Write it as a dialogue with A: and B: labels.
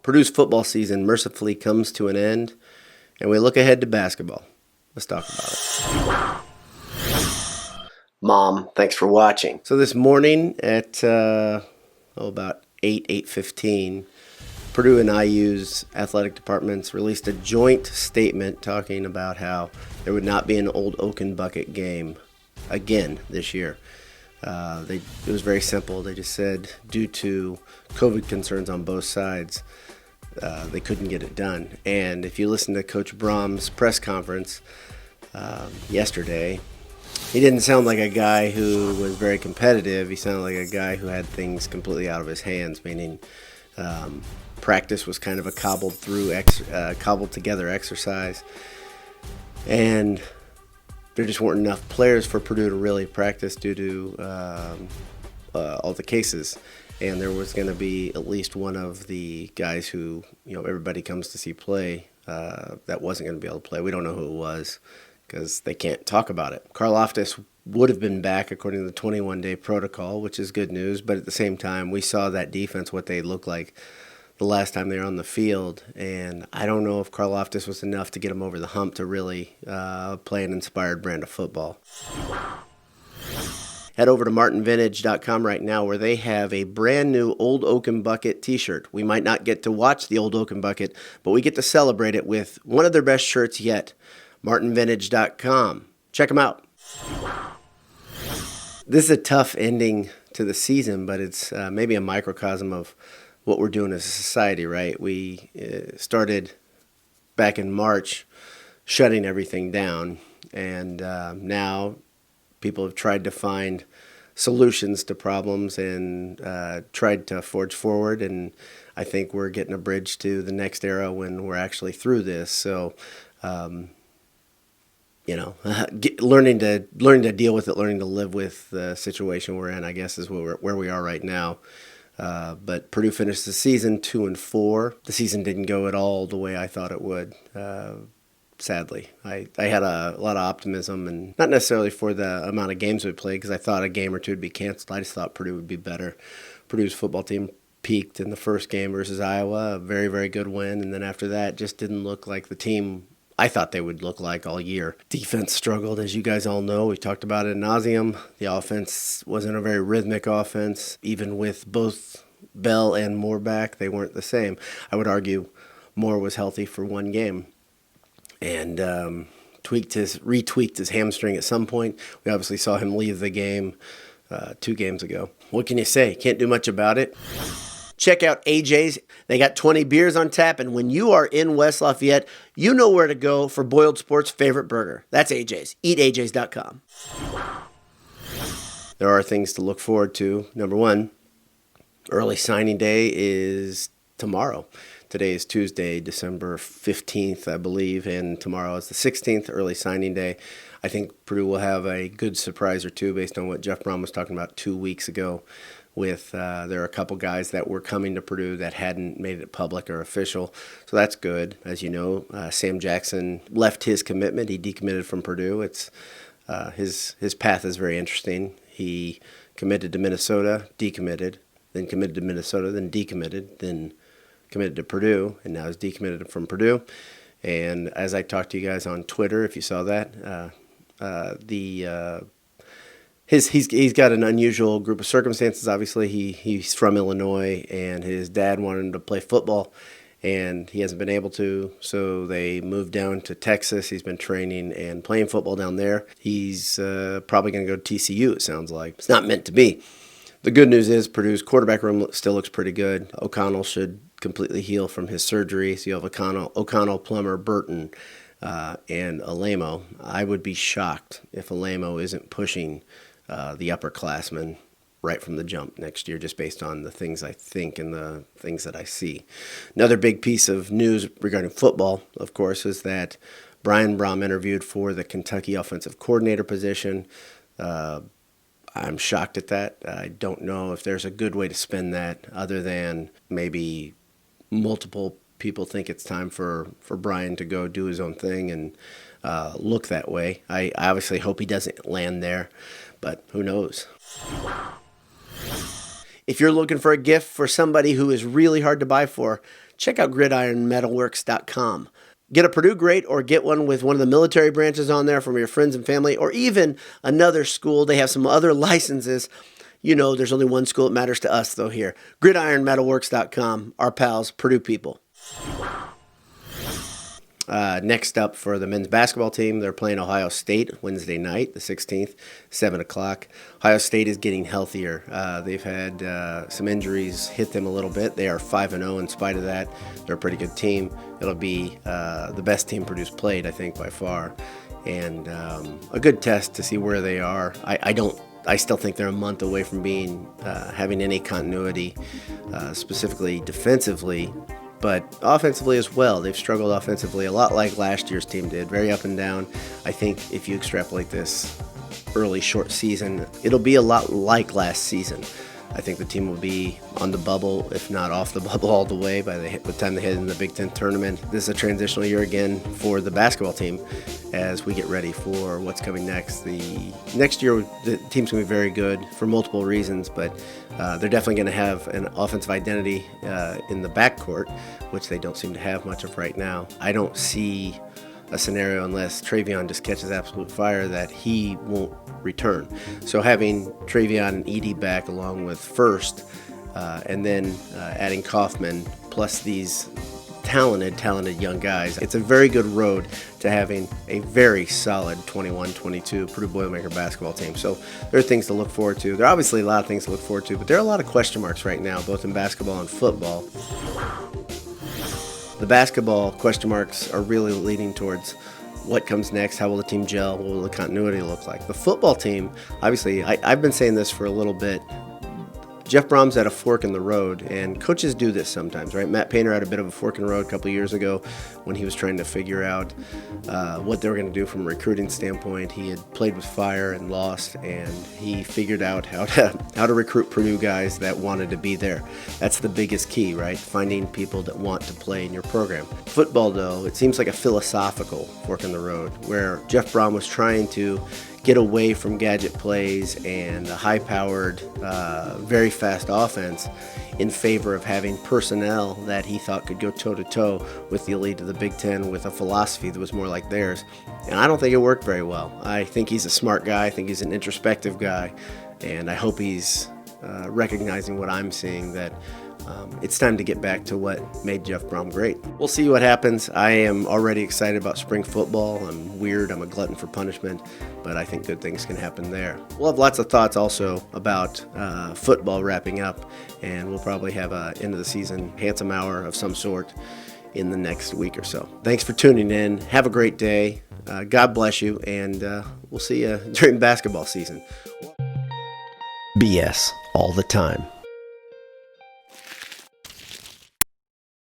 A: Purdue's football season mercifully comes to an end, and we look ahead to basketball. Let's talk about it. Mom, thanks for watching. So this morning at about 8:15, Purdue and IU's athletic departments released a joint statement talking about how there would not be an old Oaken Bucket game again this year. It was very simple. They just said due to COVID concerns on both sides, they couldn't get it done. And if you listen to Coach Brom's press conference yesterday, he didn't sound like a guy who was very competitive. He sounded like a guy who had things completely out of his hands, meaning practice was kind of a cobbled together exercise, and there just weren't enough players for Purdue to really practice due to all the cases. And there was going to be at least one of the guys who, everybody comes to see play that wasn't going to be able to play. We don't know who it was because they can't talk about it. Karlaftis would have been back according to the 21-day protocol, which is good news. But at the same time, we saw that defense, what they looked like the last time they were on the field. And I don't know if Karlaftis was enough to get them over the hump to really play an inspired brand of football. Head over to martinvintage.com right now where they have a brand new Old Oaken Bucket t-shirt. We might not get to watch the Old Oaken Bucket, but we get to celebrate it with one of their best shirts yet. martinvintage.com. Check them out. This is a tough ending to the season, but it's maybe a microcosm of what we're doing as a society, right? We started back in March shutting everything down, and now people have tried to find solutions to problems and tried to forge forward, and I think we're getting a bridge to the next era when we're actually through this. So, learning to deal with it, learning to live with the situation we're in, I guess, is where we are right now. But Purdue finished the season 2-4. The season didn't go at all the way I thought it would. Sadly, I had a lot of optimism, and not necessarily for the amount of games we played, because I thought a game or two would be canceled. I just thought Purdue would be better. Purdue's football team peaked in the first game versus Iowa, a very, very good win, and then after that, just didn't look like the team I thought they would look like all year. Defense struggled, as you guys all know. We talked about it ad nauseum. The offense wasn't a very rhythmic offense. Even with both Bell and Moore back, they weren't the same. I would argue Moore was healthy for one game and retweaked his hamstring at some point. We obviously saw him leave the game 2 games ago. What can you say? Can't do much about it. Check out AJ's. They got 20 beers on tap, and when you are in West Lafayette, you know where to go for Boiled Sport's favorite burger. That's AJ's. EatAJ's.com. There are things to look forward to. Number one, early signing day is tomorrow. Today is Tuesday, December 15th, I believe, and tomorrow is the 16th, early signing day. I think Purdue will have a good surprise or two based on what Jeff Brom was talking about 2 weeks ago. There are a couple guys that were coming to Purdue that hadn't made it public or official, so that's good. As you know, Sam Jackson left his commitment. He decommitted from Purdue. It's his path is very interesting. He committed to Minnesota, decommitted, then committed to Minnesota, then decommitted, then committed to Purdue, and now he's decommitted from Purdue. And as I talked to you guys on Twitter, if you saw that, he's got an unusual group of circumstances. Obviously, he's from Illinois, and his dad wanted him to play football, and he hasn't been able to, so they moved down to Texas. He's been training and playing football down there. He's probably going to go to TCU, it sounds like. It's not meant to be. The good news is Purdue's quarterback room still looks pretty good. O'Connell should completely heal from his surgery, so you have O'Connell, Plummer, Burton, and Alamo. I would be shocked if Alamo isn't pushing the upperclassmen right from the jump next year, just based on the things I think and the things that I see. Another big piece of news regarding football, of course, is that Brian Brom interviewed for the Kentucky offensive coordinator position. I'm shocked at that. I don't know if there's a good way to spin that other than maybe multiple people think it's time for Brian to go do his own thing and look that way. I obviously hope he doesn't land there, but who knows? If you're looking for a gift for somebody who is really hard to buy for, check out gridironmetalworks.com. Get a Purdue grade or get one with one of the military branches on there from your friends and family, or even another school. They have some other licenses. You know, there's only one school that matters to us, though, here. gridironmetalworks.com, our pals, Purdue people. Next up for the men's basketball team, they're playing Ohio State Wednesday night, the 16th, 7 o'clock. Ohio State is getting healthier. They've had some injuries hit them a little bit. They are 5-0 in spite of that. They're a pretty good team. It'll be the best team Purdue's played, I think, by far. And a good test to see where they are. I still think they're a month away from having any continuity, specifically defensively. But offensively as well, they've struggled offensively a lot like last year's team did, very up and down. I think if you extrapolate this early short season, it'll be a lot like last season. I think the team will be on the bubble, if not off the bubble all the way by the time they head in the Big Ten tournament. This is a transitional year again for the basketball team as we get ready for what's coming next. The next year, the team's going to be very good for multiple reasons, but they're definitely going to have an offensive identity in the backcourt, which they don't seem to have much of right now. I don't see a scenario unless Travion just catches absolute fire that he won't return. So having Travion and Edey back along with First and then adding Kaufman plus these talented young guys, it's a very good road to having a very solid 21-22 Purdue Boilermaker basketball team. So there are things to look forward to. There are obviously a lot of things to look forward to, but there are a lot of question marks right now, both in basketball and football. The basketball question marks are really leading towards what comes next, how will the team gel, what will the continuity look like. The football team, obviously, I've been saying this for a little bit. Jeff Brom's at a fork in the road, and coaches do this sometimes, right? Matt Painter had a bit of a fork in the road a couple of years ago when he was trying to figure out what they were going to do from a recruiting standpoint. He had played with fire and lost, and he figured out how to recruit Purdue guys that wanted to be there. That's the biggest key, right? Finding people that want to play in your program. Football, though, it seems like a philosophical fork in the road where Jeff Brom was trying to get away from gadget plays and a high-powered, very fast offense in favor of having personnel that he thought could go toe-to-toe with the elite of the Big Ten with a philosophy that was more like theirs. And I don't think it worked very well. I think he's a smart guy. I think he's an introspective guy. And I hope he's recognizing what I'm seeing, that it's time to get back to what made Jeff Brom great. We'll see what happens. I am already excited about spring football. I'm weird. I'm a glutton for punishment, but I think good things can happen there. We'll have lots of thoughts also about football wrapping up, and we'll probably have an end of the season handsome hour of some sort in the next week or so. Thanks for tuning in. Have a great day. God bless you, and we'll see you during basketball season. BS all the time.